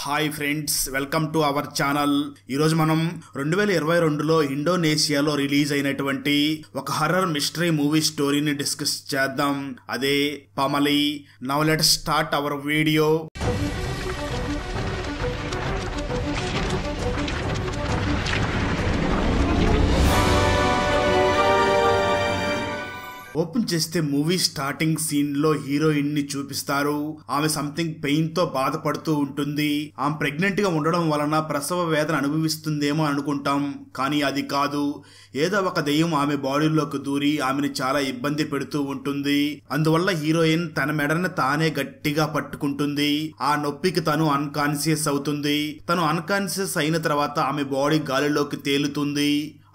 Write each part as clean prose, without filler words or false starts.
Hi friends, welcome to our channel. ఈరోజు మనం 2022లో ఇండోనేషియాలో రిలీజ్ అయినటువంటి ఒక హర్రర్ మిస్టరీ మూవీ స్టోరీని డిస్కస్ చేద్దాం. అదే Pamali. Now let's start our video. Open చేస్తే మూవీ స్టార్టింగ్ సీన్ లో హీరోయిన్ ని చూపిస్తారు. ఆమె సంథింగ్ పెయిన్ తో బాధపడుతూ ఉంటుంది. ఆమె ప్రెగ్నెంట్ గా ఉండడం వలన ప్రసవ వేదన అనుభవిస్తుందేమో అనుకుంటాం, కానీ అది కాదు. ఏదో ఒక దెయ్యం ఆమె బాడీలోకి దూరి ఆమెను చాలా ఇబ్బంది పెడుతూ ఉంటుంది. అందువల్ల హీరోయిన్ తన మెడని తానే గట్టిగా పట్టుకుంటుంది. ఆ నొప్పికి తను అన్కాన్షియస్ అవుతుంది. తను అన్కాన్షియస్ అయిన తర్వాత ఆమె బాడీ గాలిలోకి తేలుతుంది.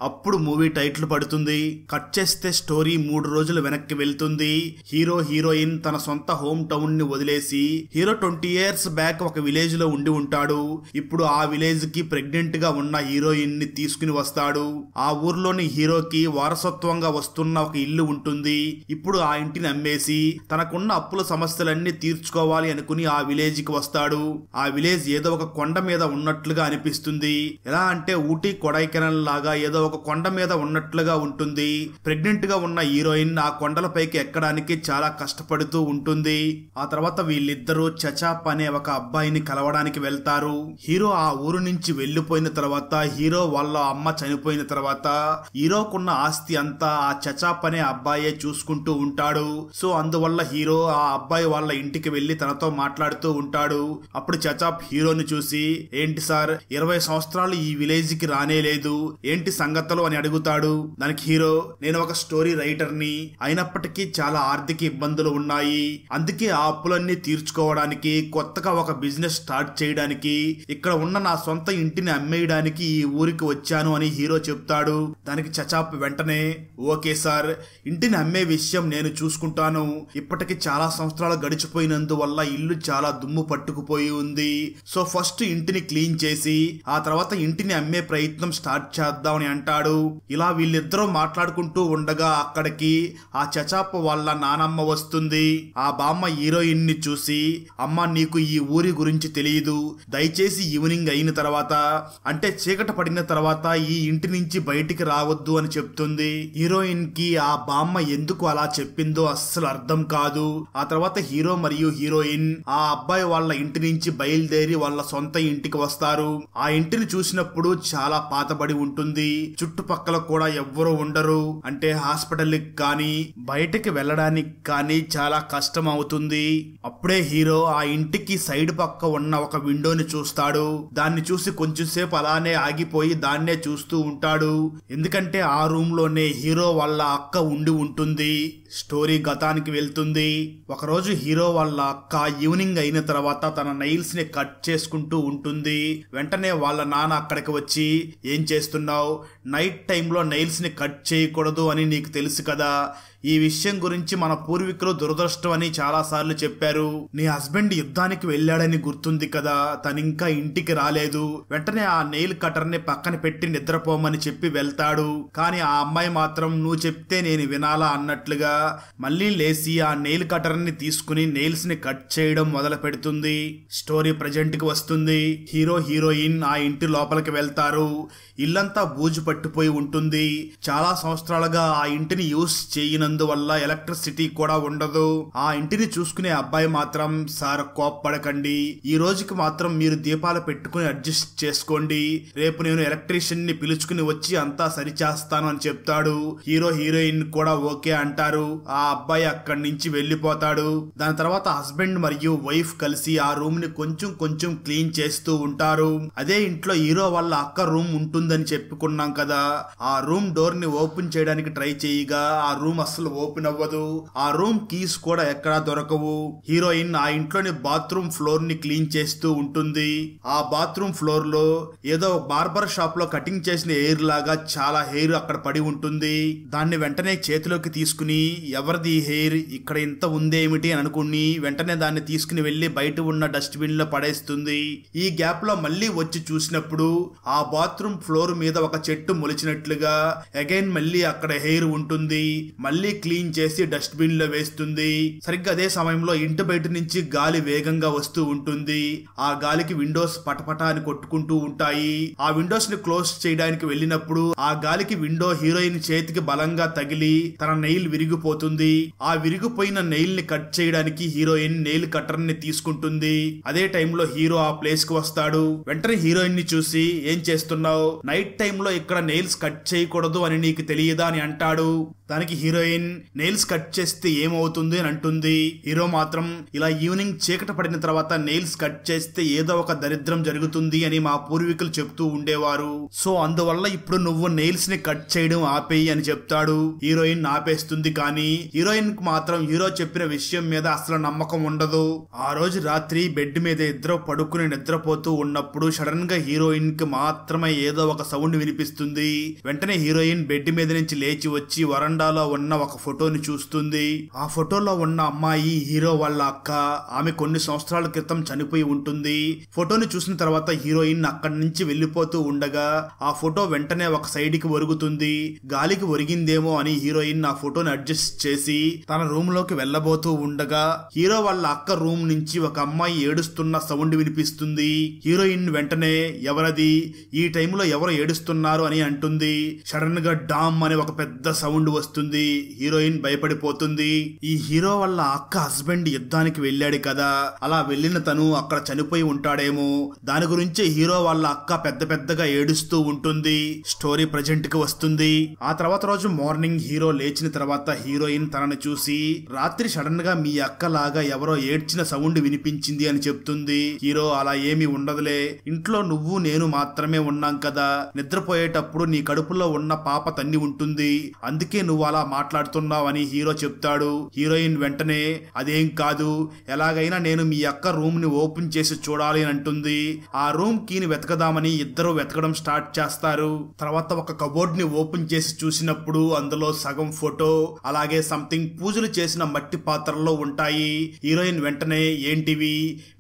అప్పుడు మూవీ టైటిల్ పడుతుంది. కట్ చేస్తే స్టోరీ 3 రోజులు వెనక్కి వెళ్తుంది. హీరోయిన్ తన సొంత హోమ్ టౌన్ ని వదిలేసి హీరో 20 years బ్యాక్ ఒక విలేజ్ లో ఉండి ఉంటాడు. ఇప్పుడు ఆ విలేజ్ కి ప్రెగ్నెంట్ గా ఉన్న హీరోయిన్ ని తీసుకుని వస్తాడు. ఆ ఊర్లోని హీరోకి వారసత్వంగా వస్తున్న ఒక ఇల్లు ఉంటుంది. ఇప్పుడు ఆ ఇంటిని అమ్మేసి తనకున్న అప్పుల సమస్యలన్నీ తీర్చుకోవాలి అనుకుని ఆ విలేజ్ కి వస్తాడు. ఆ విలేజ్ ఏదో ఒక కొండ మీద ఉన్నట్లుగా అనిపిస్తుంది. ఎలా అంటే ఊటీ కొడైకెనాల్ లాగా ఏదో ఒక కొండ మీద ఉన్నట్లుగా ఉంటుంది. ప్రెగ్నెంట్ గా ఉన్న హీరోయిన్ ఆ కొండలపైకి ఎక్కడానికి చాలా కష్టపడుతూ ఉంటుంది. ఆ తర్వాత వీళ్ళిద్దరూ చచాప్ అనే ఒక అబ్బాయిని కలవడానికి వెళ్తారు. హీరో ఆ ఊరు నుంచి వెళ్లిపోయిన తర్వాత, హీరో వాళ్ళ అమ్మ చనిపోయిన తర్వాత హీరోకున్న ఆస్తి అంతా ఆ చచాప్ అనే అబ్బాయే చూసుకుంటూ ఉంటాడు. సో అందువల్ల హీరో ఆ అబ్బాయి వాళ్ళ ఇంటికి వెళ్లి తనతో మాట్లాడుతూ ఉంటాడు. అప్పుడు చచాప్ హీరోని చూసి, ఏంటి సార్ 20 సంవత్సరాలు ఈ విలేజ్ కి రానే లేదు, ఏంటి సంగతులు అని అడుగుతాడు. దానికి హీరో, నేను ఒక స్టోరీ రైటర్ ని, అయినప్పటికీ చాలా ఆర్థిక ఇబ్బందులు ఉన్నాయి. అందుకే ఆ అప్పులన్నీ తీర్చుకోవడానికి కొత్తగా ఒక బిజినెస్ స్టార్ట్ చేయడానికి ఇక్కడ ఉన్న నా సొంత ఇంటిని అమ్మేయడానికి ఈ ఊరికి వచ్చాను అని హీరో చెప్తాడు. దానికి చచాప్ వెంటనే, ఓకే సార్, ఇంటిని అమ్మే విషయం నేను చూసుకుంటాను. ఇప్పటికి చాలా సంవత్సరాలు గడిచిపోయినందువల్ల ఇల్లు చాలా దుమ్ము పట్టుకుపోయి ఉంది. సో ఫస్ట్ ఇంటిని క్లీన్ చేసి ఆ తర్వాత ఇంటిని అమ్మే ప్రయత్నం స్టార్ట్ చేద్దామని అంటాడు. ఇలా వీళ్ళిద్దరూ మాట్లాడుకుంటూ ఉండగా అక్కడికి ఆ చచాప్ వాళ్ళ నానమ్మ వస్తుంది. ఆ బామ్మ హీరోయిన్ ని చూసి, అమ్మ నీకు ఈ ఊరి గురించి తెలియదు, దయచేసి ఈవినింగ్ అయిన తర్వాత, అంటే చీకట పడిన తర్వాత ఈ ఇంటి నుంచి బయటికి రావద్దు అని చెప్తుంది. హీరోయిన్ కి ఆ బామ్మ ఎందుకు అలా చెప్పిందో అస్సలు అర్థం కాదు. ఆ తర్వాత హీరో మరియు హీరోయిన్ ఆ అబ్బాయి వాళ్ళ ఇంటి నుంచి బయలుదేరి వాళ్ళ సొంత ఇంటికి వస్తారు. ఆ ఇంటిని చూసినప్పుడు చాలా పాతబడి ఉంటుంది. చుట్టుపక్కల కూడా ఎవ్వరూ ఉండరు. అంటే హాస్పిటల్ కి కానీ బయటకి వెళ్ళడానికి కానీ చాలా కష్టం అవుతుంది. అప్పుడే హీరో ఆ ఇంటికి సైడ్ పక్క ఉన్న ఒక విండోని చూస్తాడు. దాన్ని చూసి కొంచెం సేపు అలానే ఆగిపోయి దాన్నే చూస్తూ ఉంటాడు. ఎందుకంటే ఆ రూమ్ లోనే హీరో వాళ్ళ అక్క ఉండి ఉంటుంది. స్టోరీ గతానికి వెళ్తుంది. ఒకరోజు హీరో వాళ్ళ అక్క ఈవినింగ్ అయిన తర్వాత తన నెయిల్స్ ని కట్ చేసుకుంటూ ఉంటుంది. వెంటనే వాళ్ళ నాన్న అక్కడికి వచ్చి, ఏం చేస్తున్నావు, నైట్ టైంలో నెయిల్స్ ని కట్ చేయకూడదు అని నీకు తెలుసు కదా, ఈ విషయం గురించి మన పూర్వీకులు దురదృష్టం అని చాలా సార్లు చెప్పారు. నీ హస్బెండ్ యుద్ధానికి వెళ్ళాడని గుర్తుంది కదా, తనింకా ఇంటికి రాలేదు. వెంటనే ఆ నెయిల్ కటర్ ని పక్కన పెట్టి నిద్రపోమని చెప్పి వెళ్తాడు. కానీ ఆ అమ్మాయి మాత్రం నువ్వు చెప్తే నేను వినాలా అన్నట్లుగా మళ్ళీ లేచి ఆ నెయిల్ కటర్ ని తీసుకుని నెయిల్స్ ని కట్ చేయడం మొదలు పెడుతుంది. స్టోరీ ప్రజెంట్ కి వస్తుంది. హీరోయిన్ ఆ ఇంటి లోపలికి వెళ్తారు. ఇల్లంతా బూజు పట్టిపోయి ఉంటుంది. చాలా సంవత్సరాలుగా ఆ ఇంటిని యూస్ చేయనందువల్ల ఎలక్ట్రిసిటీ కూడా ఉండదు. ఆ ఇంటిని చూసుకునే అబ్బాయి మాత్రం, సార్ కోప్పడకండి, ఈ రోజుకి మాత్రం మీరు దీపాలు పెట్టుకుని అడ్జస్ట్ చేసుకోండి, రేపు నేను ఎలక్ట్రీషియన్ ని పిలుచుకుని వచ్చి అంతా సరిచేస్తాను అని చెప్తాడు. హీరోయిన్ కూడా ఓకే అంటారు. ఆ అబ్బాయి అక్కడి నుంచి వెళ్లిపోతాడు. దాని తర్వాత హస్బెండ్ మరియు వైఫ్ కలిసి ఆ రూమ్ ని కొంచెం క్లీన్ చేస్తూ ఉంటారు. అదే ఇంట్లో హీరో వాళ్ళ అక్క రూమ్ ఉంటుందని చెప్పుకున్నాం కదా, ఆ రూమ్ డోర్ ని ఓపెన్ చేయడానికి ట్రై చేయగా ఆ రూమ్ అస్సలు ఓపెన్ అవ్వదు. ఆ రూమ్ కీస్ కూడా ఎక్కడా దొరకవు. హీరోయిన్ ఆ ఇంట్లోని బాత్రూమ్ ఫ్లోర్ ని క్లీన్ చేస్తూ ఉంటుంది. ఆ బాత్రూమ్ ఫ్లోర్ లో ఏదో బార్బర్ షాప్ లో కటింగ్ చేసిన హెయిర్ లాగా చాలా హెయిర్ అక్కడ పడి ఉంటుంది. దాన్ని వెంటనే చేతిలోకి తీసుకుని, ఎవరిది హెయిర్, ఇక్కడ ఇంత ఉందేమిటి అని అనుకుని వెంటనే దాన్ని తీసుకుని వెళ్లి బయట ఉన్న డస్ట్ బిన్ లో పడేస్తుంది. ఈ గ్యాప్ లో మళ్ళీ వచ్చి చూసినప్పుడు ఆ బాత్రూమ్ ఫ్లోర్ మీద ఒక చెట్టు మొలిచినట్లుగా అగైన్ మళ్ళీ అక్కడ హెయిర్ ఉంటుంది. మళ్ళీ మళ్ళీ క్లీన్ చేసి డస్ట్బిన్ లో వేస్తుంది. సరిగ్గా అదే సమయంలో ఇంటి బయట నుంచి గాలి వేగంగా వస్తూ ఉంటుంది. ఆ గాలికి విండోస్ పటపటా అని కొట్టుకుంటూ ఉంటాయి. ఆ విండోస్ ని క్లోజ్ చేయడానికి వెళ్ళినప్పుడు ఆ గాలికి విండో హీరోయిన్ చేతికి బలంగా తగిలి తన నెయిల్ విరిగిపోతుంది. ఆ విరిగిపోయిన నెయిల్ ని కట్ చేయడానికి హీరోయిన్ నెయిల్ కట్టర్ ని తీసుకుంటుంది. అదే టైంలో హీరో ఆ ప్లేస్ కి వస్తాడు. వెంటనే హీరోయిన్ ని చూసి ఏం చేస్తున్నావు, నైట్ టైంలో ఇక్కడ నెయిల్స్ కట్ చేయకూడదు అని నీకు తెలియదా అని అంటాడు. దానికి హీరోయిన్ నెయిల్స్ కట్ చేస్తే ఏమవుతుంది అని అంటుంది. హీరో మాత్రం ఇలా ఈవినింగ్ చీకట పడిన తర్వాత నెయిల్స్ కట్ చేస్తే ఏదో ఒక దరిద్రం జరుగుతుంది అని మా పూర్వీకులు చెప్తూ ఉండేవారు. సో అందువల్ల ఇప్పుడు నువ్వు నెయిల్స్ ని కట్ చేయడం ఆపేయి అని చెప్తాడు. హీరోయిన్ ఆపేస్తుంది. కానీ హీరోయిన్ కు మాత్రం హీరో చెప్పిన విషయం మీద అసలు నమ్మకం ఉండదు. ఆ రోజు రాత్రి బెడ్ మీద ఇద్దరు పడుకుని నిద్రపోతూ ఉన్నప్పుడు సడన్ గా హీరోయిన్ కి మాత్రమే ఏదో ఒక సౌండ్ వినిపిస్తుంది. వెంటనే హీరోయిన్ బెడ్ మీద నుంచి లేచి వచ్చి వరండాలో ఉన్న ఒక ఫోటోని చూస్తుంది. ఆ ఫోటోలో ఉన్న అమ్మాయి హీరో వాళ్ళ అక్క. ఆమె కొన్ని సంవత్సరాల క్రితం చనిపోయి ఉంటుంది. ఫోటోని చూసిన తర్వాత హీరోయిన్ అక్కడి నుంచి వెళ్లిపోతూ ఉండగా ఆ ఫోటో వెంటనే ఒక సైడ్ కి ఒరుగుతుంది. గాలికి ఒరిగిందేమో అని హీరోయిన్ ఆ ఫోటోని అడ్జస్ట్ చేసి తన రూమ్ లోకి వెళ్లబోతూ ఉండగా హీరో వాళ్ళ అక్క రూమ్ నుంచి ఒక అమ్మాయి ఏడుస్తున్న సౌండ్ వినిపిస్తుంది. హీరోయిన్ వెంటనే ఎవరది, ఈ టైంలో ఎవరు ఏడుస్తున్నారు అని అంటుంది. సడన్ గా డామ్ అనే ఒక పెద్ద సౌండ్ వస్తుంది. హీరోయిన్ భయపడిపోతుంది. ఈ హీరో వాళ్ళ అక్క హస్బెండ్ యుద్ధానికి వెళ్ళాడు కదా, అలా వెళ్ళిన తను అక్కడ చనిపోయి ఉంటాడేమో, దాని గురించి హీరో వాళ్ళ అక్క పెద్ద పెద్దగా ఏడుస్తూ ఉంటుంది. స్టోరీ ప్రజెంట్ కి వస్తుంది. ఆ తర్వాత రోజు మార్నింగ్ హీరో లేచిన తర్వాత హీరోయిన్ తనని చూసి రాత్రి సడన్ గా మీ అక్క లాగా ఎవరో ఏడ్చిన సౌండ్ వినిపించింది అని చెప్తుంది. హీరో అలా ఏమీ ఉండదులే, ఇంట్లో నువ్వు నేను మాత్రమే ఉన్నాం కదా, నిద్రపోయేటప్పుడు నీ కడుపులో ఉన్న పాప తన్ని ఉంటుంది, అందుకే నువ్వు అలా మాట్లాడుతున్నావు అని హీరో చెప్తాడు. హీరోయిన్ వెంటనే అదేం కాదు, ఎలాగైనా నేను మీ అక్క రూమ్ ని ఓపెన్ చేసి చూడాలి అని అంటుంది. ఆ రూమ్ కీని వెతకదామని ఇద్దరు వెతకడం స్టార్ట్ చేస్తారు. తర్వాత ఒక కబోర్డ్ ని ఓపెన్ చేసి చూసినప్పుడు అందులో సగం ఫోటో అలాగే సంథింగ్ పూజలు చేసిన మట్టి పాత్రల్లో ఉంటాయి. హీరోయిన్ వెంటనే ఏంటివి,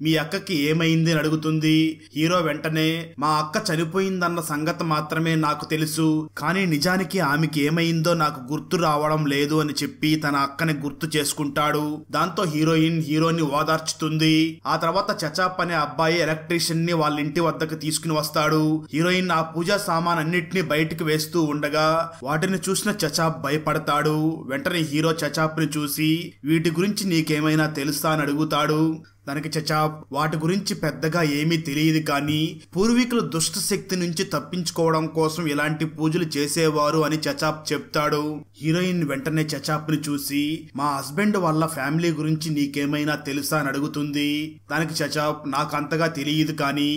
మీ అక్కకి ఏమైంది అని అడుగుతుంది. హీరో వెంటనే మా అక్క చనిపోయిందన్న సంగతి మాత్రమే నాకు తెలుసు, కానీ నిజానికి ఆమెకి ఏమైందో నాకు గుర్తు రావడం లేదు అని చెప్పి తన అక్కని గుర్తు చేసుకుంటాడు. దాంతో హీరోయిన్ హీరోని ఓదార్చుతుంది. ఆ తర్వాత చచాప్ అనే అబ్బాయి ఎలక్ట్రీషియన్ ని వాళ్ళ ఇంటి వద్దకు తీసుకుని వస్తాడు. హీరోయిన్ ఆ పూజా సామాన్ అన్నిటిని బయటికి వేస్తూ ఉండగా వాటిని చూసిన చచాప్ భయపడతాడు. వెంటనే హీరో చచాప్ ని చూసి వీటి గురించి నీకేమైనా తెలుసా అని అడుగుతాడు. దానికి చచాప్ వాటి గురించి పెద్దగా ఏమీ తెలియదు, కానీ పూర్వీకులు దుష్ట శక్తి నుంచి తప్పించుకోవడం కోసం ఇలాంటి పూజలు చేసేవారు అని చచాప్ చెప్తాడు. హీరోయిన్ వెంటనే చచాప్ ని చూసి మా హస్బెండ్ వాళ్ళ ఫ్యామిలీ గురించి నీకేమైనా తెలుసా అని అడుగుతుంది. దానికి చచాప్ నాకు అంతగా తెలియదు, కానీ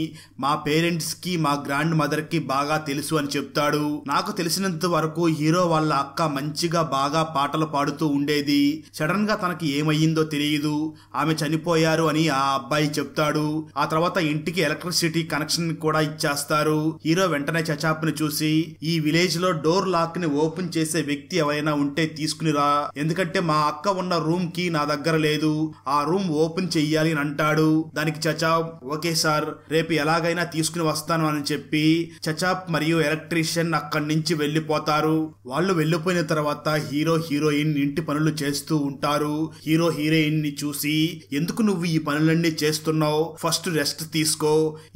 మా పేరెంట్స్ కి మా గ్రాండ్ మదర్ కి బాగా తెలుసు అని చెప్తాడు. నాకు తెలిసినంత వరకు హీరో వాళ్ళ అక్క మంచిగా బాగా పాటలు పాడుతూ ఉండేది. సడన్ గా తనకి ఏమయ్యిందో తెలియదు, ఆమె చనిపోయారు అని ఆ అబ్బాయి చెప్తాడు. ఆ తర్వాత ఇంటికి ఎలక్ట్రిసిటీ కనెక్షన్ కూడా ఇచ్చేస్తారు. హీరో వెంటనే చచాప్ ని చూసి ఈ విలేజ్ లో డోర్ లాక్ ని ఓపెన్ చేసే వ్యక్తి ఎవరైనా ఉంటే తీసుకునిరా, ఎందుకంటే మా అక్క ఉన్న రూమ్ కి నా దగ్గర లేదు, ఆ రూమ్ ఓపెన్ చెయ్యాలి అని అంటాడు. దానికి చచాప్ ఓకే సార్, రేపు ఎలాగైనా తీసుకుని వస్తాను అని చెప్పి చచాప్ మరియు ఎలక్ట్రీషియన్ అక్కడి నుంచి వెళ్లిపోతారు. వాళ్ళు వెళ్లిపోయిన తర్వాత హీరో హీరోయిన్ ఇంటి పనులు చేస్తూ ఉంటారు. హీరో హీరోయిన్ ని చూసి ఎందుకు నువ్వు ఈ పనులన్నీ చేస్తున్నావు, ఫస్ట్ రెస్ట్ తీసుకో,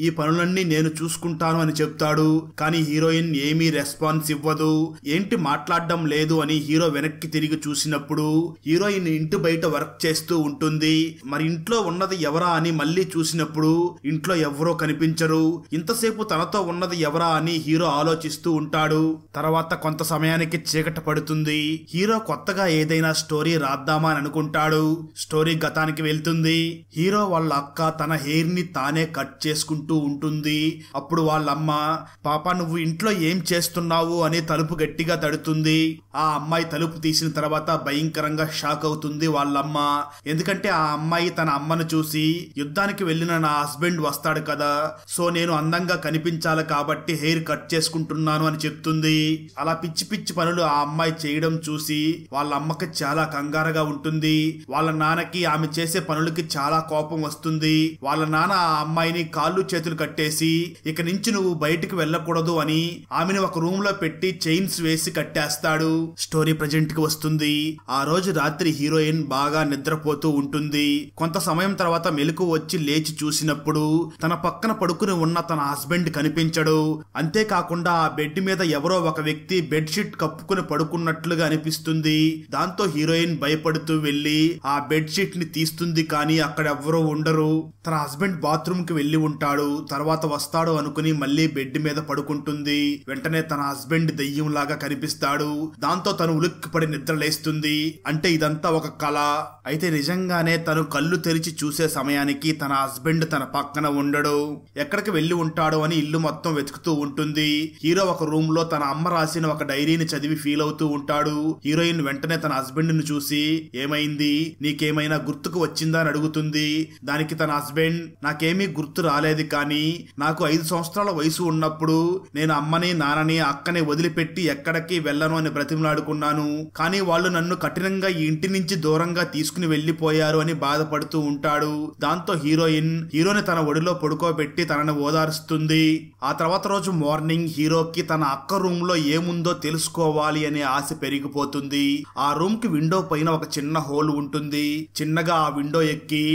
ఈ పనులన్నీ నేను చూసుకుంటాను అని చెప్తాడు. కానీ హీరోయిన్ ఏమీ రెస్పాన్స్ ఇవ్వదు. ఏంటి మాట్లాడడం లేదు అని హీరో వెనక్కి తిరిగి చూసినప్పుడు హీరోయిన్ ఇంటి బయట వర్క్ చేస్తూ ఉంటుంది. మరి ఇంట్లో ఉన్నది ఎవరా అని మళ్ళీ చూసినప్పుడు ఇంట్లో ఎవరో కనిపించరు. ఇంతసేపు తనతో ఉన్నది ఎవరా అని హీరో ఆలోచిస్తూ ఉంటాడు. తర్వాత కొంత సమయానికి చీకటి పడుతుంది. హీరో కొత్తగా ఏదైనా స్టోరీ రాద్దామా అని అనుకుంటాడు. స్టోరీ గతానికి వెళ్తుంది. హీరో వాళ్ళ అక్క తన హెయిర్ ని తానే కట్ చేసుకుంటూ ఉంటుంది. అప్పుడు వాళ్ళమ్మ పాప నువ్వు ఇంట్లో ఏం చేస్తున్నావు అని తలుపు గట్టిగా తడుతుంది. ఆ అమ్మాయి తలుపు తీసిన తర్వాత భయంకరంగా షాక్ అవుతుంది వాళ్ళమ్మ. ఎందుకంటే ఆ అమ్మాయి తన అమ్మను చూసి యుద్ధానికి వెళ్ళిన నా హస్బెండ్ వస్తాడు కదా, సో నేను అందంగా కనిపించాలి కాబట్టి హెయిర్ కట్ చేసుకుంటున్నాను అని చెప్తుంది. అలా పిచ్చి పిచ్చి పనులు ఆ అమ్మాయి చేయడం చూసి వాళ్ళ అమ్మకి చాలా కంగారుగా ఉంటుంది. వాళ్ళ నాన్నకి ఆమె చేసే పనులకి చాలా కోపం వస్తుంది. వాళ్ళ నాన్న ఆ అమ్మాయిని కాళ్ళు చేతులు కట్టేసి ఇక నుంచి నువ్వు బయటికి వెళ్ళకూడదు అని ఆమెను ఒక రూమ్ లో పెట్టి చైన్స్ వేసి కట్టేస్తాడు. స్టోరీ ప్రజెంట్ కి వస్తుంది. ఆ రోజు రాత్రి హీరోయిన్ బాగా నిద్రపోతూ ఉంటుంది. కొంత సమయం తర్వాత మెలకు వచ్చి లేచి చూసినప్పుడు తన పక్కన పడుకుని ఉన్న తన హస్బెండ్ కనిపించడు. అంతేకాకుండా ఆ బెడ్ మీద ఎవరో ఒక వ్యక్తి బెడ్షీట్ కప్పుకుని పడుకున్నట్లుగా అనిపిస్తుంది. దాంతో హీరోయిన్ భయపడుతూ వెళ్లి ఆ బెడ్షీట్ ని తీస్తుంది. కానీ అక్కడ ఎవ్వరూ ఉండరు. తన హస్బెండ్ బాత్రూమ్ కి వెళ్లి ఉంటాడు. తర్వాత వస్తాడు అనుకుని మళ్లీ బెడ్ మీద పడుకుంటుంది. వెంటనే తన హస్బెండ్ దెయ్యంలాగా కనిపిస్తాడు. దాంతో తను ఉలిక్కిపడి నిద్రలేస్తుంది. అంటే ఇదంతా ఒక కళ. అయితే నిజంగానే తను కళ్ళు తెరిచి చూసే సమయానికి తన హస్బెండ్ తన పక్కన ఉండడు. ఎక్కడికి వెళ్లి ఉంటాడో అని ఇల్లు మొత్తం వెతుకుతూ ఉంటుంది. హీరో ఒక రూమ్ లో తన అమ్మ రాసిన ఒక డైరీని చదివి ఫీల్ అవుతూ ఉంటాడు. హీరోయిన్ వెంటనే తన హస్బెండ్ ను చూసి ఏమైంది, నీకేమైనా గుర్తుకు వచ్చిందా అని అడుగుతుంది. దానికి తన హస్బెండ్, నాకేమీ గుర్తు రాలేదు, కానీ నాకు 5 సంవత్సరాల వయసు ఉన్నప్పుడు నేను అమ్మని నాన్నని అక్కని వదిలిపెట్టి ఎక్కడికి వెళ్ళను అని బ్రతిమలాడుకున్నాను. కానీ వాళ్ళు నన్ను కఠినంగా ఈ ఇంటి నుంచి దూరంగా తీసుకుని వెళ్లిపోయారు అని బాధపడుతూ ఉంటాడు. దాంతో హీరోని తన ఒడిలో పడుకోబెట్టి తనని ఓదారుస్తుంది. ఆ తర్వాత రోజు మార్నింగ్ హీరోకి తన అక్క రూమ్ లో ఏముందో తెలుసుకోవాలి అనే ఆశ పెరిగిపోతుంది. ఆ రూమ్ కి విండో పైన ఒక చిన్న హోల్ ఉంటుంది. చిన్నగా ఆ విండో ఎక్కి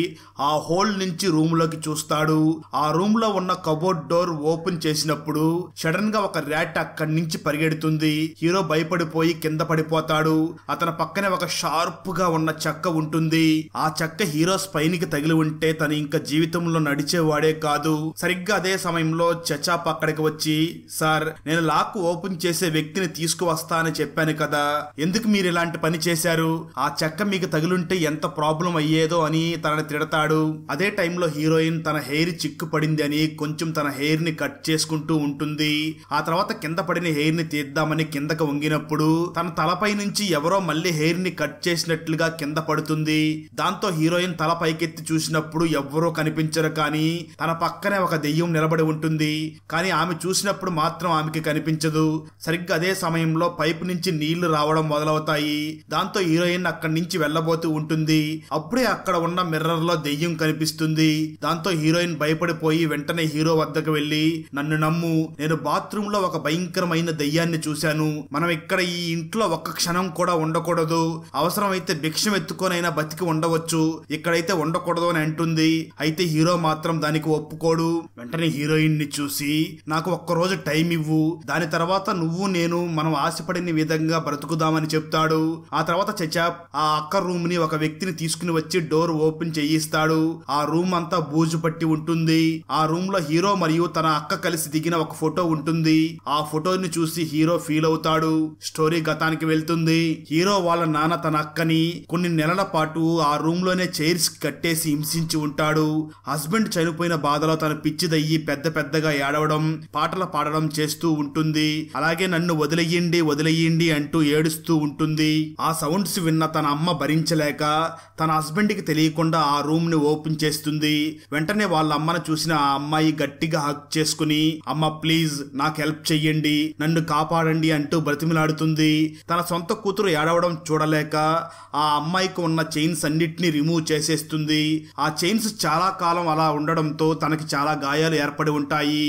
ఆ హోల్ నుంచి రూమ్ లోకి చూస్తాడు. ఆ రూమ్ లో ఉన్న కబోర్డ్ డోర్ ఓపెన్ చేసినప్పుడు సడన్ గా ఒక ర్యాట్ అక్కడి నుంచి పరిగెడుతుంది. హీరో భయపడిపోయి కింద పడిపోతాడు. అతని పక్కనే ఒక షార్ప్ గా ఉన్న చెక్క ఉంటుంది. ఆ చెక్క హీరో స్పైన్ కి తగిలి ఉంటే తను ఇంకా జీవితంలో నడిచేవాడే కాదు. సరిగ్గా అదే సమయంలో చచాప్ అక్కడికి వచ్చి, సార్, నేను లాక్ ఓపెన్ చేసే వ్యక్తిని తీసుకువస్తా అని చెప్పాను కదా, ఎందుకు మీరు ఇలాంటి పని చేశారు? ఆ చెక్క మీకు తగిలుంటే ఎంత ప్రాబ్లం అయ్యేదో అని తనని తిడతాడు. అదే టైంలో హీరోయిన్ తన హెయిర్ చిక్కు పడింది అని కొంచెం తన హెయిర్ ని కట్ చేసుకుంటూ ఉంటుంది. ఆ తర్వాత కింద పడిన హెయిర్ ని తీద్దామని కిందకు వంగినప్పుడు తన తలపై నుంచి ఎవరో మళ్ళీ హెయిర్ ని కట్ చేసినట్లుగా కింద పడుతుంది. దాంతో హీరోయిన్ తల పైకెత్తి చూసినప్పుడు ఎవ్వరూ కనిపించరు, కానీ తన పక్కనే ఒక దెయ్యం నిలబడి ఉంటుంది. కానీ ఆమె చూసినప్పుడు మాత్రం ఆమెకి కనిపించదు. సరిగ్గా అదే సమయంలో పైపు నుంచి నీళ్లు రావడం మొదలవుతాయి. దాంతో హీరోయిన్ అక్కడి నుంచి వెళ్లబోతూ ఉంటుంది. అప్పుడే అక్కడ ఉన్న మిర్రర్ లో దెయ్యం కనిపిస్తుంది. దాంతో హీరోయిన్ భయపడిపోయి వెంటనే హీరో వద్దకు వెళ్లి, నన్ను నమ్ము, నేను బాత్రూమ్ లో ఒక భయంకరమైన దెయ్యాన్ని చూశాను. మనం ఇక్కడ ఈ ఇంట్లో ఒక్క క్షణం కూడా ఉండకూడదు. అవసరమైతే భిక్షం ఎత్తుకోనైనా బతికి ఉండవచ్చు, ఇక్కడైతే ఉండకూడదు అని అంటుంది. అయితే హీరో మాత్రం దానికి ఒప్పుకోడు. వెంటనే హీరోయిన్ ని చూసి, నాకు ఒక్కరోజు టైం ఇవ్వు, దాని తర్వాత నువ్వు నేను మనం ఆశపడిన విధంగా బ్రతుకుదామని చెప్తాడు. ఆ తర్వాత చచాప్ ఆ అక్క రూమ్ ని ఒక వ్యక్తిని తీసుకుని వచ్చి డోర్ ఓపెన్ చేయిస్తాడు. ఆ రూమ్ అంతా బూజు పట్టి ఉంటుంది. ఆ రూమ్ లో హీరో మరియు తన అక్క కలిసి దిగిన ఒక ఫోటో ఉంటుంది. ఆ ఫోటోని చూసి హీరో ఫీల్ అవుతాడు. స్టోరీ గతానికి వెళ్తుంది. హీరో వాళ్ళ నాన్న తన అక్కని కొన్ని నెలల పాటు ఆ రూమ్ లోనే చైర్స్ కట్టేసి హింసించి ఉంటాడు. హస్బెండ్ చనిపోయిన బాధలో తన పిచ్చిదయ్యి పెద్ద పెద్దగా ఏడవడం, పాటలు పాడడం చేస్తూ ఉంటుంది. అలాగే నన్ను వదిలేయండి అంటూ ఏడుస్తూ ఉంటుంది. ఆ సౌండ్స్ విన్న తన అమ్మ భరించలేక తన హస్బెండ్ కి తెలియకుండా ఆ రూమ్ ని ఓపెన్ చేస్తుంది. వెంటనే వాళ్ళ అమ్మను చూసిన ఆ అమ్మాయి గట్టిగా హగ్ చేసుకుని, అమ్మ ప్లీజ్ నాకు హెల్ప్ చెయ్యండి, నన్ను కాపాడండి అంటూ బ్రతిమిలాడుతుంది. తన సొంత కూతురు ఏడవడం చూడలేక ఆ అమ్మాయికి ఉన్న చైన్స్ అన్నిటినీ రిమూవ్ చేసేస్తుంది. ఆ చైన్స్ చాలా కాలం అలా ఉండడంతో తనకి చాలా గాయాలు ఏర్పడి ఉంటాయి.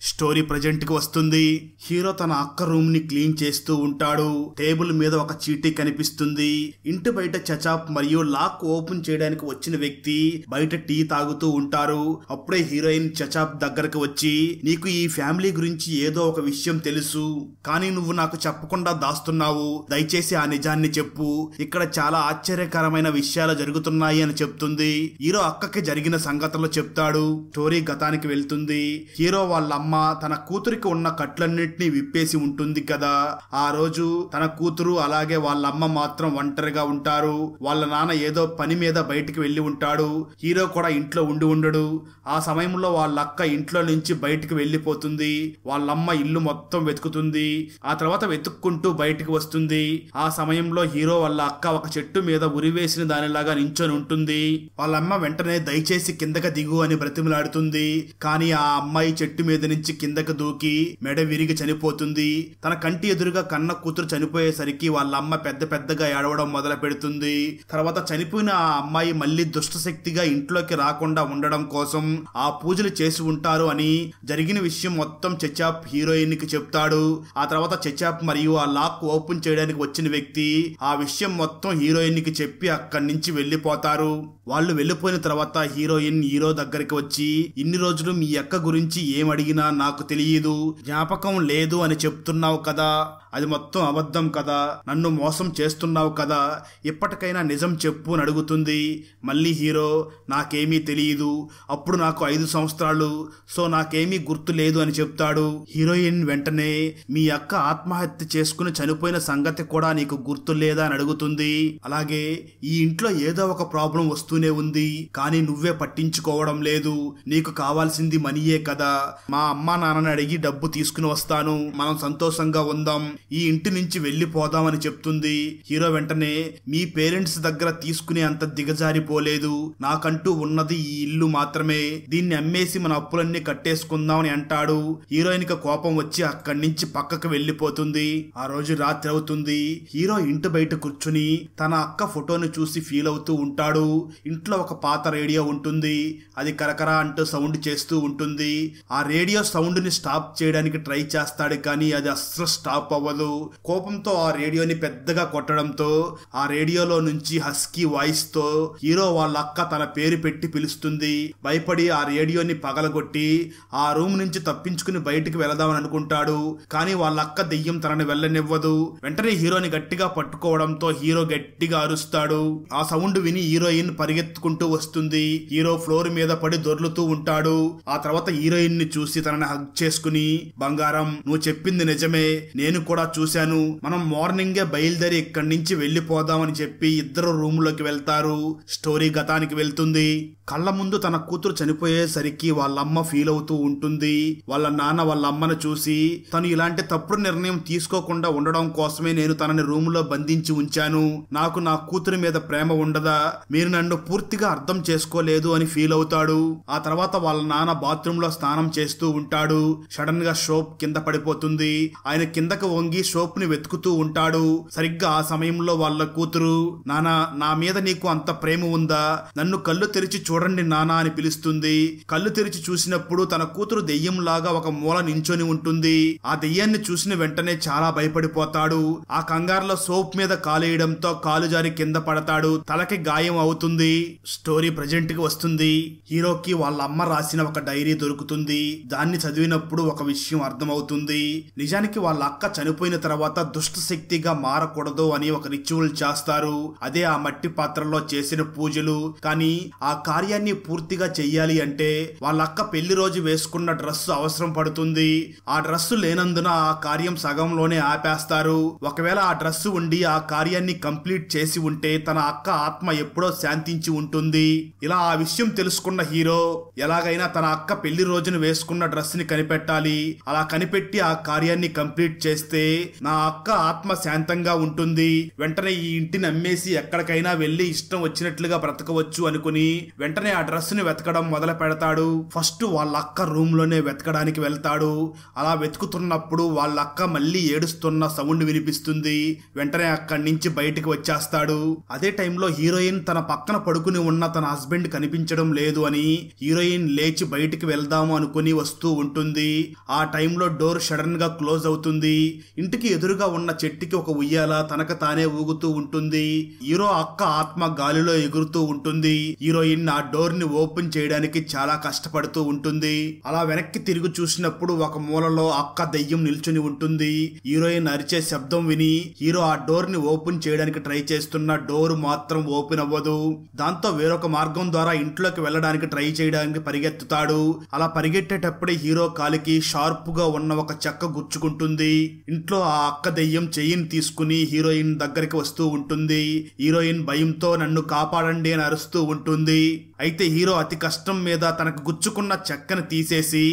స్టోరీ ప్రజెంట్ కి వస్తుంది. హీరో తన అక్క రూమ్ ని క్లీన్ చేస్తూ ఉంటాడు. టేబుల్ మీద ఒక చీటీ కనిపిస్తుంది. ఇంటి బయట చచాప్ మరియు లాక్ ఓపెన్ చేయడానికి వచ్చిన వ్యక్తి బయట టీ తాగుతూ ఉంటారు. అప్పుడే హీరోయిన్ చచాప్ దగ్గరకు వచ్చి, నీకు ఈ ఫ్యామిలీ గురించి ఏదో ఒక విషయం తెలుసు, కానీ నువ్వు నాకు చెప్పకుండా దాస్తున్నావు, దయచేసి ఆ నిజాన్ని చెప్పు, ఇక్కడ చాలా ఆశ్చర్యకరమైన విషయాలు జరుగుతున్నాయి అని చెప్తుంది. హీరో అక్కకి జరిగిన సంగతులు చెప్తాడు. స్టోరీ గతానికి వెళ్తుంది. హీరో వాళ్ళ అమ్మ తన కూతురికి ఉన్న కట్లన్నింటినీ విప్పేసి ఉంటుంది కదా. ఆ రోజు తన కూతురు అలాగే వాళ్ళ అమ్మ మాత్రం ఒంటరిగా ఉంటారు. వాళ్ళ నాన్న ఏదో పని మీద బయటికి వెళ్లి ఉంటాడు. హీరో కూడా ఇంట్లో ఉండడు. ఆ సమయంలో వాళ్ళ అక్క ఇంట్లో నుంచి బయటికి వెళ్లిపోతుంది. వాళ్ళమ్మ ఇల్లు మొత్తం వెతుకుతుంది. ఆ తర్వాత వెతుక్కుంటూ బయటికి వస్తుంది. ఆ సమయంలో హీరో వాళ్ళ అక్క ఒక చెట్టు మీద ఉరివేసిన దానిలాగా నించొని ఉంటుంది. వాళ్ళమ్మ వెంటనే దయచేసి కిందకి దిగు అని బ్రతిమలాడుతుంది. కానీ ఆ అమ్మాయి చెట్టు మీద నుంచి కిందకి దూకి మెడ విరిగి చనిపోతుంది. తన కంటి ఎదురుగా కన్న కూతురు చనిపోయేసరికి వాళ్ళ అమ్మ పెద్ద పెద్దగా ఏడవడం మొదలు పెడుతుంది. తర్వాత చనిపోయిన ఆ అమ్మాయి మళ్ళీ దుష్టశక్తిగా ఇంట్లోకి రాకుండా ఉండడం కోసం ఆ పూజలు చేసి ఉంటారు అని జరిగిన విషయం మొత్తం చచాప్ హీరోయిన్ కి చెప్తాడు. ఆ తర్వాత చచాప్ మరియు ఆ లాక్ ఓపెన్ చేయడానికి వచ్చిన వ్యక్తి ఆ విషయం మొత్తం హీరోయిన్ కి చెప్పి అక్కడి నుంచి వెళ్లిపోతారు. వాళ్ళు వెళ్లిపోయిన తర్వాత హీరోయిన్ హీరో దగ్గరికి వచ్చి, ఇన్ని రోజులు మీ అక్క గురించి ఏమడిగినా నాకు తెలియదు, జ్ఞాపకం లేదు అని చెప్తున్నావు కదా, అది మొత్తం అబద్ధం కదా, నన్ను మోసం చేస్తున్నావు కదా, ఇప్పటికైనా నిజం చెప్పు అని అడుగుతుంది. మళ్ళీ హీరో నాకేమీ తెలియదు, అప్పుడు నాకు 5 సంవత్సరాలు, సో నాకేమీ గుర్తు లేదు అని చెప్తాడు. హీరోయిన్ వెంటనే మీ అక్క ఆత్మహత్య చేసుకుని చనిపోయిన సంగతి కూడా నీకు గుర్తు లేదా అని అడుగుతుంది. అలాగే ఈ ఇంట్లో ఏదో ఒక ప్రాబ్లం వస్తూనే ఉంది, కానీ నువ్వే పట్టించుకోవడం లేదు, నీకు కావాల్సింది మనీయే కదా, మా అమ్మా నాన్నని అడిగి డబ్బు తీసుకుని వస్తాను, మనం సంతోషంగా ఉందాం, ఈ ఇంటి నుంచి వెళ్లిపోదాం అని చెప్తుంది. హీరో వెంటనే మీ పేరెంట్స్ దగ్గర తీసుకునే అంత దిగజారిపోలేదు, నాకంటూ ఉన్నది ఈ ఇల్లు మాత్రమే, దీన్ని అమ్మేసి మన అప్పులన్నీ కట్టేసుకుందాం అని అంటాడు. హీరోయిన్ కి కోపం వచ్చి అక్కడి నుంచి పక్కకు వెళ్లిపోతుంది. ఆ రోజు రాత్రి అవుతుంది. హీరో ఇంటి బయట కూర్చుని తన అక్క ఫోటోని చూసి ఫీల్ అవుతూ ఉంటాడు. ఇంట్లో ఒక పాత రేడియో ఉంటుంది, అది కరకరా అంటూ సౌండ్ చేస్తూ ఉంటుంది. ఆ రేడియో సౌండ్ ని స్టాప్ చేయడానికి ట్రై చేస్తాడు, కానీ అది అస్సలు స్టాప్ అవ్వదు. కోపంతో ఆ రేడియోని పెద్దగా కొట్టడంతో ఆ రేడియోలో నుంచి హస్కీ వాయిస్ తో హీరో వాళ్ళ అక్క తన పేరు పెట్టి పిలుస్తుంది. భయపడి ఆ రేడియోని పగలగొట్టి ఆ రూమ్ నుంచి తప్పించుకుని బయటికి వెళదామని అనుకుంటాడు, కానీ వాళ్ళ అక్క దెయ్యం తనని వెళ్ళనివ్వదు. వెంటనే హీరోని గట్టిగా పట్టుకోవడంతో హీరో గట్టిగా అరుస్తాడు. ఆ సౌండ్ విని హీరోయిన్ పరిగెత్తుకుంటూ వస్తుంది. హీరో ఫ్లోర్ మీద పడి దొర్లుతూ ఉంటాడు. ఆ తర్వాత హీరోయిన్ ని చూసి తనని హగ్ చేసుకుని, బంగారం నువ్వు చెప్పింది నిజమే, నేను కూడా చూశాను, మనం మార్నింగే బయలుదేరి ఇక్కడి నుంచి వెళ్లిపోదామని చెప్పి ఇద్దరు రూమ్ లోకి వెళ్తారు. స్టోరీ గతానికి వెళ్తుంది. కళ్ళ ముందు తన కూతురు చనిపోయేసరికి వాళ్ళమ్మ ఫీల్ అవుతూ ఉంటుంది. వాళ్ళ నాన్న వాళ్ళ అమ్మను చూసి, తను ఇలాంటి తప్పుడు నిర్ణయం తీసుకోకుండా ఉండడం కోసమే నేను తనని రూమ్ లో బంధించి ఉంచాను, నాకు నా కూతురి మీద ప్రేమ ఉండదా, మీరు నన్ను పూర్తిగా అర్థం చేసుకోలేదు అని ఫీల్ అవుతాడు. ఆ తర్వాత వాళ్ళ నాన్న బాత్రూమ్ లో స్నానం చేస్తూ ఉంటాడు. సడన్ గా సోప్ కింద పడిపోతుంది. ఆయన కిందకు వంగి సోప్ ని వెతుకుతూ ఉంటాడు. సరిగ్గా ఆ సమయంలో వాళ్ళ కూతురు, నానా నా మీద నీకు అంత ప్రేమ ఉందా, నన్ను కళ్ళు తెరిచి చూడండి నానా అని పిలుస్తుంది. కళ్ళు తెరిచి చూసినప్పుడు తన కూతురు దెయ్యంలాగా ఒక మూల నించొని ఉంటుంది. ఆ దెయ్యాన్ని చూసిన వెంటనే చాలా భయపడిపోతాడు. ఆ కంగారులో సోప్ మీద కాలేయడంతో కాలు జారి కింద పడతాడు. తలకి గాయం అవుతుంది. స్టోరీ ప్రజెంట్ కి వస్తుంది. హీరోకి వాళ్ళ అమ్మ రాసిన ఒక డైరీ దొరుకుతుంది. దాన్ని చదివినప్పుడు ఒక విషయం అర్థమవుతుంది. నిజానికి వాళ్ళ అక్క చనిపోయిన తర్వాత దుష్ట శక్తిగా మారకూడదు అని ఒక రిచువల్ చేస్తారు. అదే ఆ మట్టి పాత్రలో చేసిన పూజలు. కానీ ఆ కార్యాన్ని పూర్తిగా చెయ్యాలి అంటే వాళ్ళ అక్క పెళ్లి రోజు వేసుకున్న డ్రెస్ అవసరం పడుతుంది. ఆ డ్రెస్సు లేనందున ఆ కార్యం సగంలోనే ఆపేస్తారు. ఒకవేళ ఆ డ్రెస్సు ఉండి ఆ కార్యాన్ని కంప్లీట్ చేసి ఉంటే తన అక్క ఆత్మ ఎప్పుడో శాంతించి ఉంటుంది. ఇలా ఆ విషయం తెలుసుకున్న హీరో ఎలాగైనా తన అక్క పెళ్లి రోజున వేసుకున్న డ్రెస్ ని కనిపెట్టాలి. అలా కనిపెట్టి ఆ కార్యాన్ని కంప్లీట్ చేస్తే నా అక్క ఆత్మ శాంతంగా ఉంటుంది. వెంటనే ఈ ఇంటిని అమ్మేసి ఎక్కడికైనా వెళ్లి ఇష్టం వచ్చినట్లుగా బ్రతకవచ్చు అనుకుని వెంటనే ఆ డ్రెస్ ని వెతకడం మొదలు పెడతాడు. ఫస్ట్ వాళ్ళ అక్క రూమ్ లోనే వెతకడానికి వెళ్తాడు. అలా వెతుకుతున్నప్పుడు వాళ్ళ అక్క మళ్ళీ ఏడుస్తున్న సౌండ్ వినిపిస్తుంది. వెంటనే అక్కడి నుంచి బయటికి వచ్చేస్తాడు. అదే టైంలో హీరోయిన్ తన పక్కన పడుకుని ఉన్న తన హస్బెండ్ కనిపించడం లేదు అని హీరోయిన్ లేచి బయటికి వెళ్దాము అనుకుని వస్తూ ఉంటుంది. ఆ టైంలో డోర్ సడన్ గా క్లోజ్ అవుతుంది. ఇంటికి ఎదురుగా ఉన్న చెట్టుకి ఒక ఉయ్యాల తనకు తానే ఊగుతూ ఉంటుంది. హీరో అక్క ఆత్మ గాలిలో ఎగురుతూ ఉంటుంది. హీరోయిన్ ఆ డోర్ ని ఓపెన్ చేయడానికి చాలా కష్టపడుతూ ఉంటుంది. అలా వెనక్కి తిరిగి చూసినప్పుడు ఒక మూలలో అక్క దెయ్యం నిల్చుని ఉంటుంది. హీరోయిన్ అరిచే శబ్దం విని హీరో ఆ డోర్ ని ఓపెన్ చేయడానికి ట్రై చేస్తున్న డోర్ మాత్రం ఓపెన్ అవ్వదు. దాంతో వేరొక మార్గం ద్వారా ఇంట్లోకి వెళ్ళడానికి ట్రై చేయడానికి పరిగెత్తుతాడు. అలా పరిగెట్టేటప్పుడే హీరో కాలికి షార్ప్ గా ఉన్న ఒక చెక్క గుచ్చుకుంటుంది. ఇంట్లో ఆ అక్క దెయ్యం చెయ్యిని తీసుకుని హీరోయిన్ దగ్గరికి వస్తూ ఉంటుంది. హీరోయిన్ భయంతో నన్ను కాపాడండి అని అరుస్తూ ఉంటుంది. అయితే హీరో అతి కష్టం మీద తనకు గుచ్చుకున్న చెక్కను తీసేసి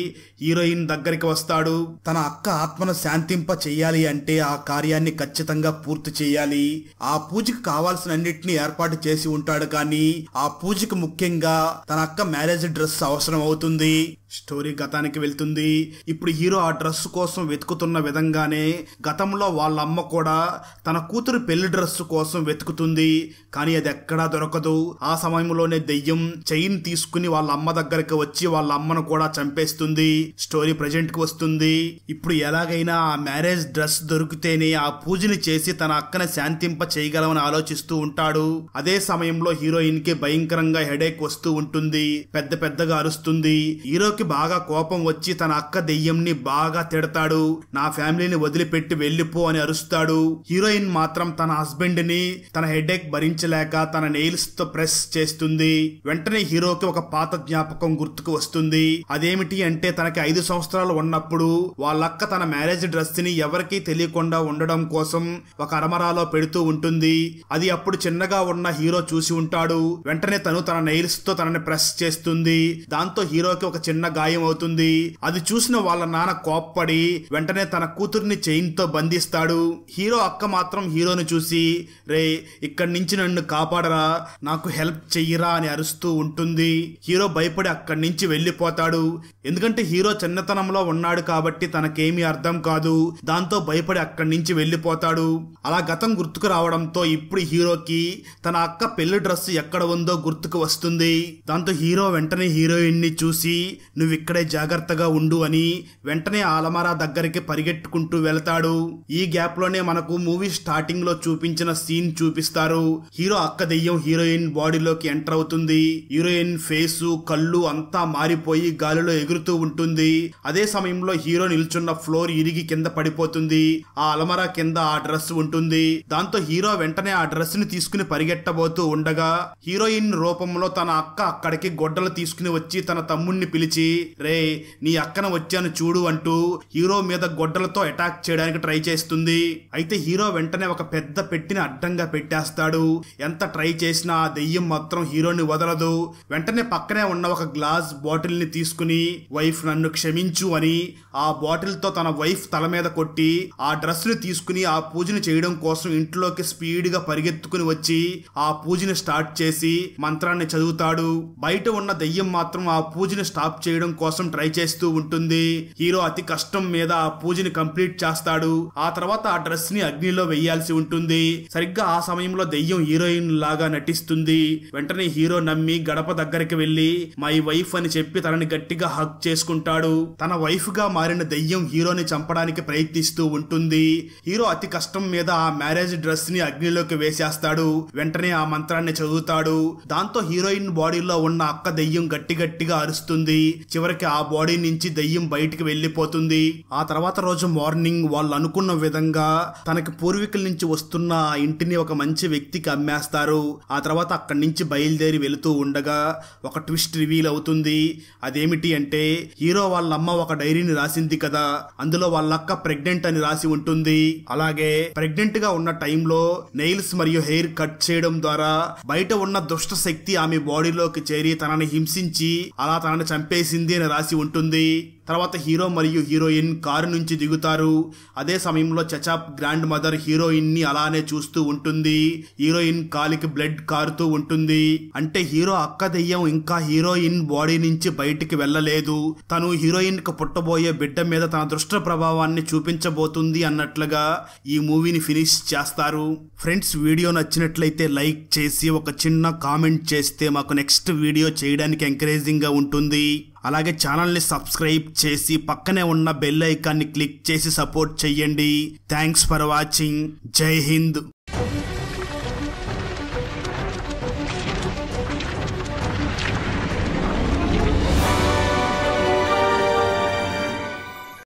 హీరోయిన్ దగ్గరికి వస్తాడు. తన అక్క ఆత్మను శాంతింప చెయ్యాలి అంటే ఆ కార్యాన్ని ఖచ్చితంగా పూర్తి చేయాలి. ఆ పూజకి కావాల్సిన అన్నిటిని ఏర్పాటు చేసి ఉంటాడు. కానీ ఆ పూజకి ముఖ్యంగా తన అక్క మ్యారేజ్ డ్రెస్ అవసరం అవుతుంది. స్టోరీ గతానికి వెళ్తుంది. ఇప్పుడు హీరో ఆ డ్రెస్ కోసం వెతుకుతున్న విధంగానే గతంలో వాళ్ళ అమ్మ కూడా తన కూతురు పెళ్లి డ్రెస్ కోసం వెతుకుతుంది. కానీ అది ఎక్కడా దొరకదు. ఆ సమయంలోనే దెయ్యం చైన్ తీసుకుని వాళ్ళ అమ్మ దగ్గరికి వచ్చి వాళ్ళ అమ్మను కూడా చంపేస్తుంది. స్టోరీ ప్రెజెంట్ కి వస్తుంది. ఇప్పుడు ఎలాగైనా ఆ మ్యారేజ్ డ్రెస్ దొరికితేనే ఆ పూజని చేసి తన అక్కని శాంతింప చేయగలమని ఆలోచిస్తూ ఉంటాడు. అదే సమయంలో హీరోయిన్ కి భయంకరంగా హెడేక్ వస్తూ ఉంటుంది. పెద్ద పెద్దగా అరుస్తుంది. హీరోకి బాగా కోపం వచ్చి తన అక్క దెయ్యంని బాగా తిడతాడు. నా ఫ్యామిలీని వదిలిపెట్టి వెళ్ళిపో అని అరుస్తాడు. హీరోయిన్ మాత్రం తన హస్బెండ్ ని తన హెడేక్ భరించలేక తన నెయిల్స్ తో ప్రెస్ చేస్తుంది. వెంటనే హీరోకి ఒక పాత జ్ఞాపకం గుర్తుకు వస్తుంది. అదేమిటి అంటే తనకి 5 సంవత్సరాలు ఉన్నప్పుడు వాళ్ళక్క తన మ్యారేజ్ డ్రెస్ ని ఎవరికీ తెలియకుండా ఉండడం కోసం ఒక అరమరాలో పెడుతూ ఉంటుంది. అది అప్పుడు చిన్నగా ఉన్న హీరో చూసి ఉంటాడు. వెంటనే తను తన నెయిల్స్ తో తనని ప్రెస్ చేస్తుంది. దాంతో హీరోకి ఒక చిన్న గాయం అవుతుంది. అది చూసిన వాళ్ళ నాన్న కోప్పడి వెంటనే తన కూతుర్ని చైన్ తో బంధిస్తాడు. హీరో అక్క మాత్రం హీరోని చూసి రే ఇక్కడి నుంచి నన్ను కాపాడరా, నాకు హెల్ప్ చెయ్యరా అని అరుస్తూ ఉంటుంది. హీరో భయపడి అక్కడి నుంచి వెళ్ళిపోతాడు. ఎందుకంటే హీరో చిన్నతనంలో ఉన్నాడు కాబట్టి తనకేమీ అర్థం కాదు. దాంతో భయపడి అక్కడి నుంచి వెళ్ళిపోతాడు. అలా గతం గుర్తుకు రావడంతో ఇప్పుడు హీరోకి తన అక్క పెళ్లి డ్రెస్ ఎక్కడ ఉందో గుర్తుకు వస్తుంది. దాంతో హీరో వెంటనే హీరోయిన్ ని చూసి నువ్వు ఇక్కడే జాగ్రత్తగా ఉండు అని వెంటనే అలమారా దగ్గరికి పరిగెట్టుకుంటూ వెళ్తాడు. ఈ గ్యాప్ లోనే మనకు మూవీ స్టార్టింగ్ లో చూపించిన సీన్ చూపిస్తారు. హీరో అక్క దెయ్యం హీరోయిన్ బాడీలోకి ఎంటర్ అవుతుంది. హీరోయిన్ ఫేసు కళ్ళు అంతా మారిపోయి గాలిలో ఎగురుతూ ఉంటుంది. అదే సమయంలో హీరో నిల్చున్న ఫ్లోర్ ఇరిగి కింద పడిపోతుంది. ఆ అలమరా కింద ఆ డ్రెస్ ఉంటుంది. దాంతో హీరో వెంటనే ఆ డ్రెస్ ని తీసుకుని పరిగెట్టబోతూ ఉండగా హీరోయిన్ రూపంలో తన అక్క అక్కడికి గొడ్డలు తీసుకుని వచ్చి తన తమ్ముణ్ణి పిలిచి రే నీ అక్కన వచ్చాను చూడు అంటూ హీరో మీద గొడ్డలతో అటాక్ చేయడానికి ట్రై చేస్తుంది. అయితే హీరో వెంటనే ఒక పెద్ద పెట్టిని అడ్డంగా పెట్టేస్తాడు. ఎంత ట్రై చేసినా ఆ దెయ్యం మాత్రం హీరోని వదలదు. వెంటనే పక్కనే ఉన్న ఒక గ్లాస్ బాటిల్ ని తీసుకుని వైఫ్ నన్ను క్షమించు అని ఆ బాటిల్ తో తన వైఫ్ తల మీద కొట్టి ఆ డ్రెస్ ని తీసుకుని ఆ పూజని చేయడం కోసం ఇంట్లోకి స్పీడ్ గా పరిగెత్తుకుని వచ్చి ఆ పూజని స్టార్ట్ చేసి మంత్రాన్ని చదువుతాడు. బయట ఉన్న దెయ్యం మాత్రం ఆ పూజని స్టాప్ చేయడం కోసం ట్రై చేస్తూ ఉంటుంది. హీరో అతి కష్టం మీద ఆ పూజని కంప్లీట్ చేస్తాడు. ఆ తర్వాత ఆ డ్రెస్ ని అగ్నిలో వెయ్యాల్సి ఉంటుంది. సరిగ్గా ఆ సమయంలో దెయ్యం హీరోయిన్ లాగా నటిస్తుంది. వెంటనే హీరో నమ్మి గడప దగ్గరికి వెళ్లి మై వైఫ్ అని చెప్పి తనని గట్టిగా హగ్ చేసుకుంటాడు. తన వైఫ్ గా మారిన దెయ్యం హీరోని చంపడానికి ప్రయత్నిస్తూ ఉంటుంది. హీరో అతి కష్టం మీద ఆ మ్యారేజ్ డ్రెస్ ని అగ్నిలోకి వేసేస్తాడు. వెంటనే ఆ మంత్రాన్ని చదువుతాడు. దాంతో హీరోయిన్ బాడీలో ఉన్న అక్క దెయ్యం గట్టిగా అరుస్తుంది. చివరికి ఆ బాడీ నుంచి దెయ్యం బయటికి వెళ్లిపోతుంది. ఆ తర్వాత రోజు మార్నింగ్ వాళ్ళు అనుకున్న విధంగా తనకి పూర్వీకుల నుంచి వస్తున్న ఆ ఇంటిని ఒక మంచి వ్యక్తికి అమ్మేస్తారు. ఆ తర్వాత అక్కడి నుంచి బయలుదేరి వెళుతూ ఉండగా ఒక ట్విస్ట్ రివీల్ అవుతుంది. అదేమిటి అంటే హీరో వాళ్ళ అమ్మ ఒక డైరీని రాసింది కదా, అందులో వాళ్ళక్క ప్రెగ్నెంట్ అని రాసి ఉంటుంది. అలాగే ప్రెగ్నెంట్ గా ఉన్న టైంలో నెయిల్స్ మరియు హెయిర్ కట్ చేయడం ద్వారా బయట ఉన్న దుష్ట శక్తి ఆమె బాడీలోకి చేరి తనని హింసించి అలా తనని చంపేసింది అని రాసి ఉంటుంది. తర్వాత హీరో మరియు హీరోయిన్ కారు నుంచి దిగుతారు. అదే సమయంలో చచాప్ గ్రాండ్ మదర్ హీరోయిన్ ని అలానే చూస్తూ ఉంటుంది. హీరోయిన్ కాలికి బ్లడ్ కారుతూ ఉంటుంది. అంటే హీరో అక్క దెయ్యం ఇంకా హీరోయిన్ బాడీ నుంచి బయటికి వెళ్ళలేదు. తను హీరోయిన్ కు పుట్టబోయే బిడ్డ మీద తన దుష్ట ప్రభావాన్ని చూపించబోతుంది అన్నట్లుగా ఈ మూవీని ఫినిష్ చేస్తారు. ఫ్రెండ్స్, వీడియో నచ్చినట్లయితే లైక్ చేసి ఒక చిన్న కామెంట్ చేస్తే మాకు నెక్స్ట్ వీడియో చేయడానికి ఎంకరేజింగ్ గా ఉంటుంది. అలాగే ఛానల్ని సబ్స్క్రైబ్ చేసి పక్కనే ఉన్న బెల్ ఐకాన్ని క్లిక్ చేసి సపోర్ట్ చేయండి. Thanks for watching. జై హింద్.